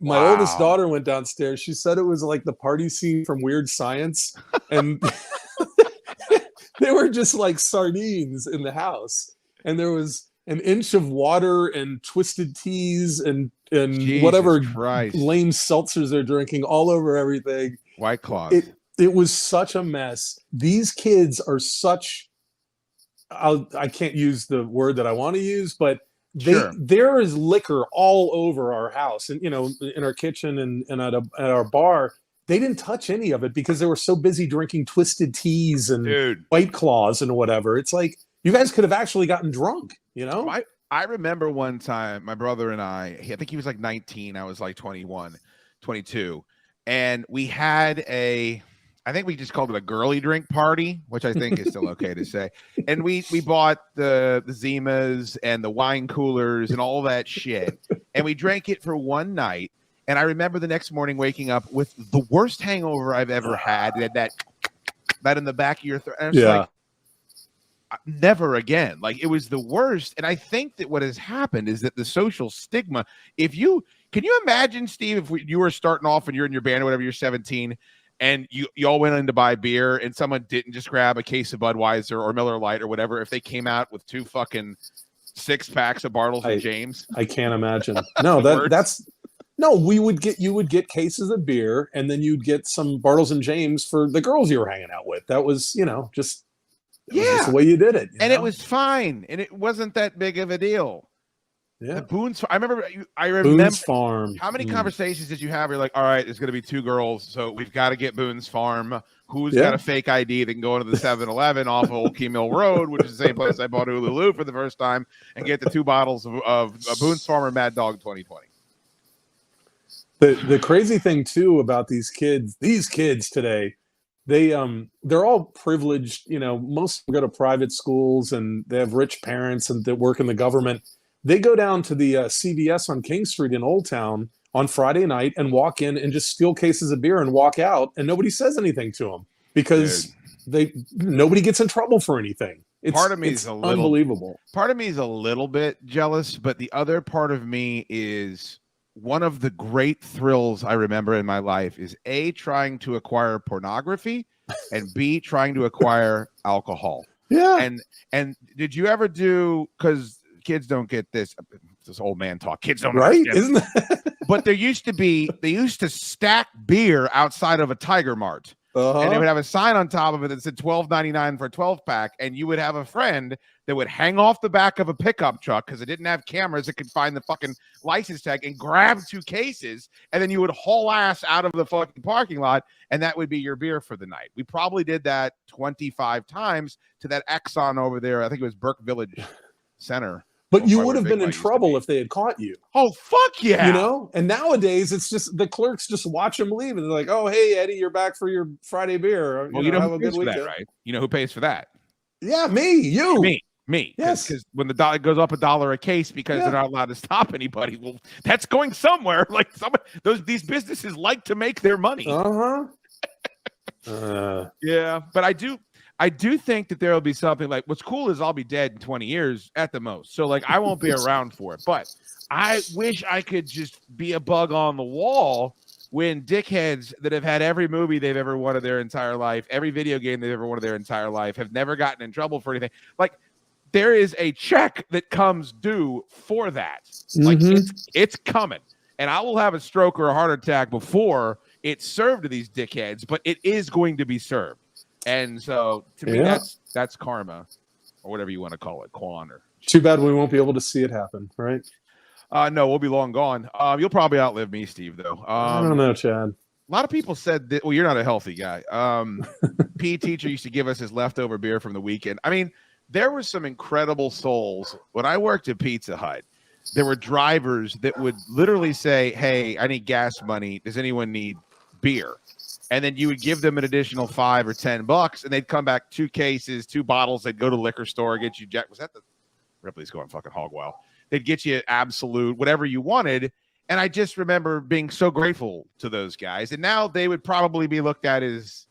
My oldest Wow. daughter went downstairs. She said it was like the party scene from Weird Science, and they were just like sardines in the house. And there was an inch of water and twisted teas and Jesus whatever Christ. lame seltzers they're drinking all over everything. White Claws. It was such a mess. These kids are such. I can't use the word that I want to use, but Sure. there is liquor all over our house, and in our kitchen and at our bar. They didn't touch any of it because they were so busy drinking twisted teas and Dude. White Claws and whatever. It's like you guys could have actually gotten drunk, you know? I remember one time my brother and I think he was like 19, I was like 21, 22, and we had I think we just called it a girly drink party, which I think is still okay to say. And we bought the Zimas and the wine coolers and all that shit, and we drank it for one night. And I remember the next morning waking up with the worst hangover I've ever had. That in the back of your throat. And I was like, never again. Like, it was the worst. And I think that what has happened is that the social stigma, can you imagine, Steve, if you were starting off and you're in your band or whatever, you're 17, and you all went in to buy beer and someone didn't just grab a case of Budweiser or Miller Lite or whatever, if they came out with 2 fucking 6-packs of Bartles and James? I can't imagine. No, you would get cases of beer, and then you'd get some Bartles and James for the girls you were hanging out with. That was, just the way you did it. It was fine, and it wasn't that big of a deal. Yeah. The Boone's. I remember Boone's Farm. How many conversations did you have? You're like, all right, there's going to be 2 girls, so we've got to get Boone's Farm. Who's got a fake ID that can go into the 7-Eleven off of Old Key Mill Road, which is the same place I bought Ululu for the first time, and get the 2 bottles of Boone's Farm or Mad Dog 2020. The crazy thing too about these kids today, they're all privileged. Most of them go to private schools and they have rich parents and that work in the government. They go down to the CVS on King Street in Old Town on Friday night and walk in and just steal cases of beer and walk out, and nobody says anything to them because nobody gets in trouble for anything. Part of me is unbelievable. Part of me is a little bit jealous, but the other part of me is, one of the great thrills I remember in my life is A, trying to acquire pornography, and B, trying to acquire alcohol. Yeah. And did you ever because kids don't get this old man talk. Kids don't right? understand. Isn't that? But they used to stack beer outside of a Tiger Mart. And they would have a sign on top of it that said $12.99 for a 12-pack, and you would have a friend that would hang off the back of a pickup truck because it didn't have cameras that could find the fucking license tag and grab 2 cases, and then you would haul ass out of the fucking parking lot, and that would be your beer for the night. We probably did that 25 times to that Exxon over there. I think it was Burke Village Center. But you would have been in trouble if they had caught you. Oh, fuck yeah. And nowadays it's just the clerks just watch them leave and they're like, oh, hey, Eddie, you're back for your Friday beer. Well, you know who pays for that, right? You know who pays for that? Yeah, me. Me. Yes. Because when the dollar goes up $1 a case because they're not allowed to stop anybody, well, that's going somewhere. Like these businesses like to make their money. Yeah, but I do think that there will be something like, what's cool is I'll be dead in 20 years at the most. So like I won't be around for it. But I wish I could just be a bug on the wall when dickheads that have had every movie they've ever wanted their entire life, every video game they've ever wanted their entire life, have never gotten in trouble for anything. Like there is a check that comes due for that. Like it's coming. And I will have a stroke or a heart attack before it's served to these dickheads, but it is going to be served. And so to me, that's karma, or whatever you want to call it, Quan. Or too bad we won't be able to see it happen, right? No, we'll be long gone. You'll probably outlive me, Steve, though. I don't know, Chad. A lot of people said that. Well, you're not a healthy guy. PE teacher used to give us his leftover beer from the weekend. I mean, there were some incredible souls when I worked at Pizza Hut. There were drivers that would literally say, "Hey, I need gas money. Does anyone need beer?" And then you would give them an additional $5 or $10, and they'd come back 2 cases, 2 bottles. They'd go to the liquor store, get you Jack. Was that the Ripley's going fucking hog wild? They'd get you Absolute, whatever you wanted. And I just remember being so grateful to those guys. And now they would probably be looked at as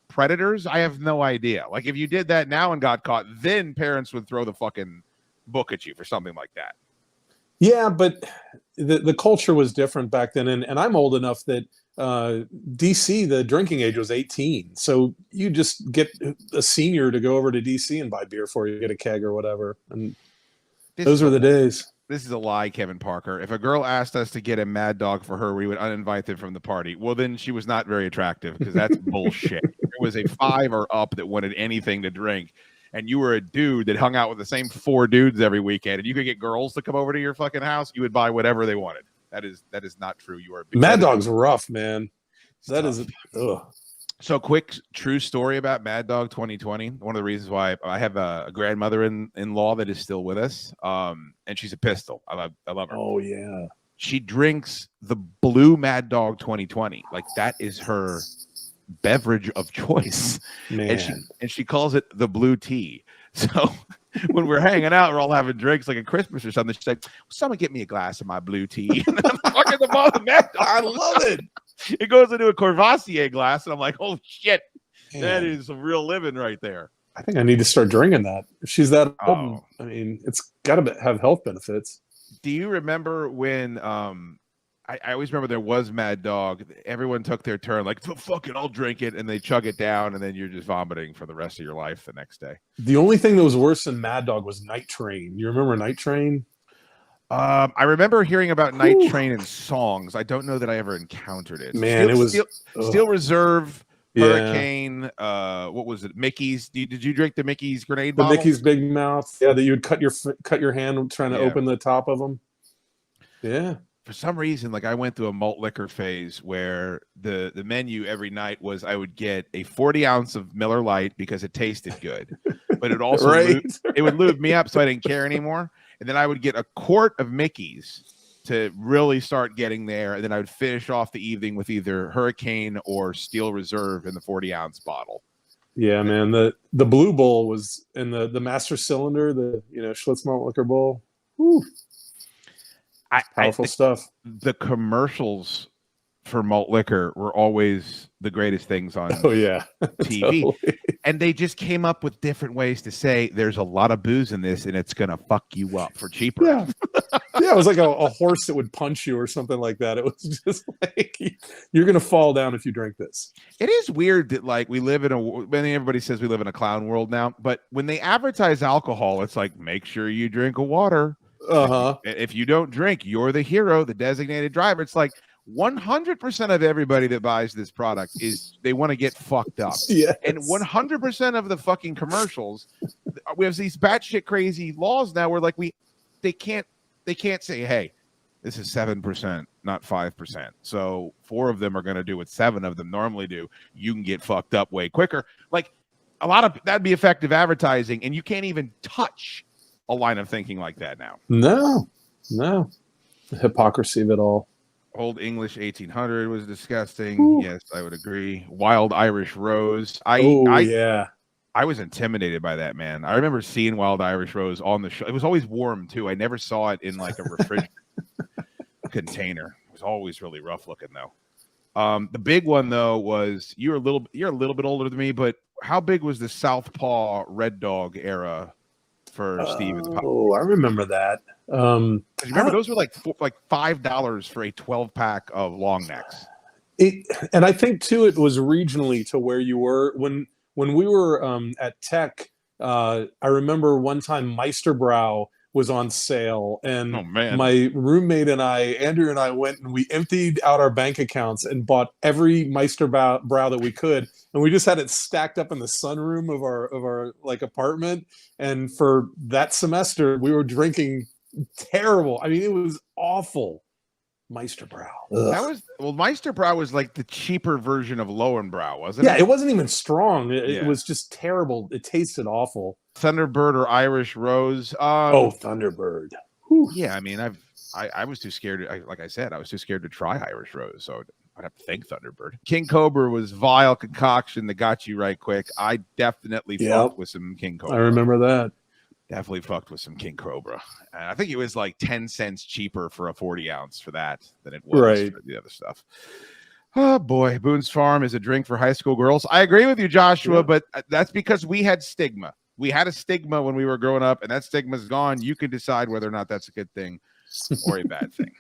predators. I have no idea. Like if you did that now and got caught, then parents would throw the fucking book at you for something like that. Yeah, but the culture was different back then, and I'm old enough that DC, the drinking age was 18, so you just get a senior to go over to DC and buy beer for you, get a keg or whatever, and This those is a were the days. This is a lie, Kevin Parker. If a girl asked us to get a Mad Dog for her, we would uninvite them from the party. Well, then she was not very attractive because that's bullshit. It was a 5 or up that wanted anything to drink, and you were a dude that hung out with the same 4 dudes every weekend, and you could get girls to come over to your fucking house. You would buy whatever they wanted. That is not true. You are Mad Dog's rough, man. That tough. is, ugh. So, quick true story about Mad Dog 2020. One of the reasons why I have a grandmother in law that is still with us, and she's a pistol. I love her. Oh yeah. She drinks the blue Mad Dog 2020. Like that is her beverage of choice, Man. and she calls it the blue tea. So when we're hanging out, we're all having drinks like at Christmas or something. She's like, "Someone get me a glass of my blue tea." And I'm fucking the ball of Mad Dog. I love it. It goes into a Courvoisier glass, and I'm like, "Oh shit, Man. that is some real living right there." I think I need to start drinking that. If she's that old, Oh. I mean, it's got to have health benefits. Do you remember when? I always remember there was Mad Dog. Everyone took their turn, like fuck it, I'll drink it, and they chug it down, and then you're just vomiting for the rest of your life the next day. The only thing that was worse than Mad Dog was Night Train. You remember Night Train? I remember hearing about Night Train in songs. I don't know that I ever encountered it. Man, it was Steel Reserve, Yeah. Hurricane. What was it? Mickey's. Did you drink the Mickey's grenade the bottle? Mickey's Big Mouth. Yeah, that you would cut your hand trying to Yeah. open the top of them. Yeah. For some reason, like I went through a malt liquor phase where the menu every night was I would get a 40 ounce of Miller Lite because it tasted good, but it also Right. it would lube me up so I didn't care anymore. And then I would get a quart of Mickey's to really start getting there, and then I would finish off the evening with either Hurricane or Steel Reserve in the 40 ounce bottle. Yeah, man. The Blue Bowl was in the Master Cylinder, the Schlitz Malt Liquor Bowl. Whew. Powerful stuff. The commercials for malt liquor were always the greatest things on Oh yeah. TV. Totally. And they just came up with different ways to say there's a lot of booze in this and it's gonna fuck you up for cheaper. Yeah. Yeah, it was like a horse that would punch you or something like that. It was just like you're gonna fall down if you drink this. It is weird that like we live in everybody says we live in a clown world now, but when they advertise alcohol, it's like make sure you drink a water. Uh-huh. If you don't drink, you're the hero, the designated driver. It's like 100% of everybody that buys this product is they want to get fucked up. Yes. And 100% of the fucking commercials, we have these batshit crazy laws now where like they can't say, hey, this is 7%, not 5%. So 4 of them are going to do what 7 of them normally do. You can get fucked up way quicker. Like a lot of that'd be effective advertising, and you can't even touch a line of thinking like that now. No. The hypocrisy of it all. Old English 1800 was disgusting. Ooh. Yes, I would agree. Wild Irish Rose. Yeah. I was intimidated by that, man. I remember seeing Wild Irish Rose on the show. It was always warm too. I never saw it in like a refrigerator container. It was always really rough looking though. The big one though was you're a little bit older than me, but how big was the Southpaw Red Dog era for Steve? Oh, I remember that. You remember those were like $5 for a 12-pack of long necks. And I think too, it was regionally to where you were when we were at Tech. I remember one time Meisterbrow was on sale, and my roommate and Andrew and I went and we emptied out our bank accounts and bought every Meisterbrow that we could, and we just had it stacked up in the sunroom of our like apartment. And for that semester, we were drinking terrible. I mean, it was awful. Meisterbrow. Meisterbrow was like the cheaper version of Lowenbrow, wasn't it? Yeah, it wasn't even strong. It was just terrible. It tasted awful. Thunderbird or Irish Rose. Thunderbird. Whew. Yeah, I mean, I was too scared. Like I said, I was too scared to try Irish Rose, so I'd have to thank Thunderbird. King Cobra was vile concoction that got you right quick. I definitely fucked with some King Cobra. I remember that. Definitely fucked with some King Cobra. And I think it was like 10 cents cheaper for a 40 ounce for that than it was for the other stuff. Oh boy, Boone's Farm is a drink for high school girls. I agree with you, Joshua, but that's because we had stigma. We had a stigma when we were growing up, and that stigma's gone. You can decide whether or not that's a good thing or a bad thing.